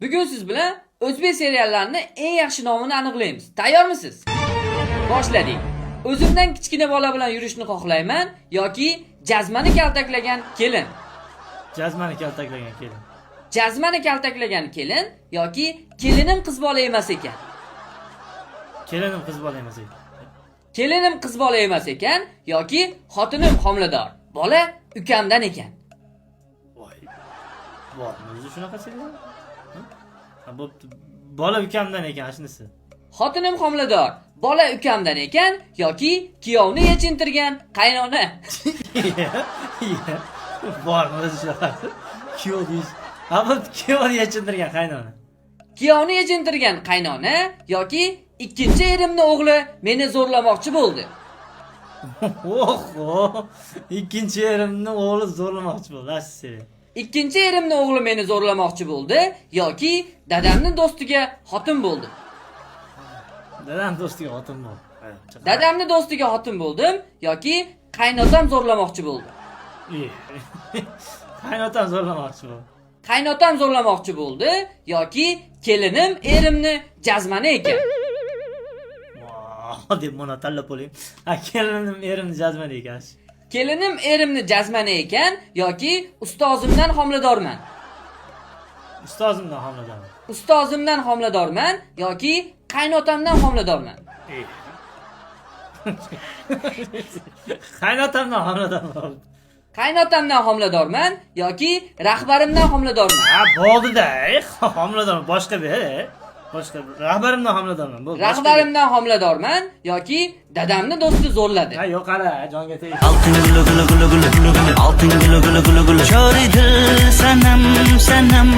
Bugun siz bilan o'zbek seriallarini eng yaxshi nomini aniqlaymiz. Tayyormisiz? Boshladik. O'zimdan kichkina bola bilan yurishni xohlayman yoki jazmani kaltaklagan kelin. Jazmani kaltaklagan kelin. Jazmani kaltaklagan kelin yoki kelinim qiz bola emas ekan. Kelinim qiz bola emas ekan. Kelinim qiz bola emas ekan yoki xotinim homilador. Bola ukamdan ekan. Voy. Bormi o'zi shunaqa serial? Ha, bo'pti. Bola ukamdan ekan shunisi. Xotinim homilador. Bola ukamdan ekan yoki kuyovni yechintirgan qaynona. Bormi o'zi shunaqa? Kuyov deyish. Ha, bu kuyovni yechintirgan qaynona. Kuyovni yechintirgan qaynona yoki ikkinchi erimni o'g'li meni zo'rlamoqchi bo'ldi. Oho! Ikkinchi erimni o'g'li zo'rlamoqchi bo'ldi. Ashi serial. Ikkinchi erimni o'g'li meni zo'rlamoqchi bo'ldi yoki dadamning do'stiga xotin bo'ldim. Dadam do'stiga xotin bo'ldi. Dadamni do'stiga xotin bo'ldim yoki qaynotam zo'rlamoqchi bo'ldi. Qaynotam zo'rlamoqchi bo'ldi. Qaynotam zo'rlamoqchi bo'ldi yoki kelinim erimni jazmani ekan. Deb mana tanlab qo'ying. Ha, kelinim erimni jazmani ekan. Kelinim erimni jazmani ekan yoki ustozimdan homiladorman. Ustozimdan homiladorman. Ustozimdan homiladorman yoki qaynotamdan homiladorman. Qaynotamdan homiladorman. Qaynotamdan homiladorman yoki rahbarimdan homiladorman. Ha, bo'ldi-da. Homiladorman boshqa bir. Boshqa bir. Rahbarimdan homiladorman. Bo'ldi. Rahbarimdan homiladorman yoki dadamni do'sti zo'rladi. Ha, yo'q qara, jonga tegdi. Altın gülü gülü gülü gülü gülü gülü. Altın gülü gülü gülü gülü. Şöyle sanam sanam.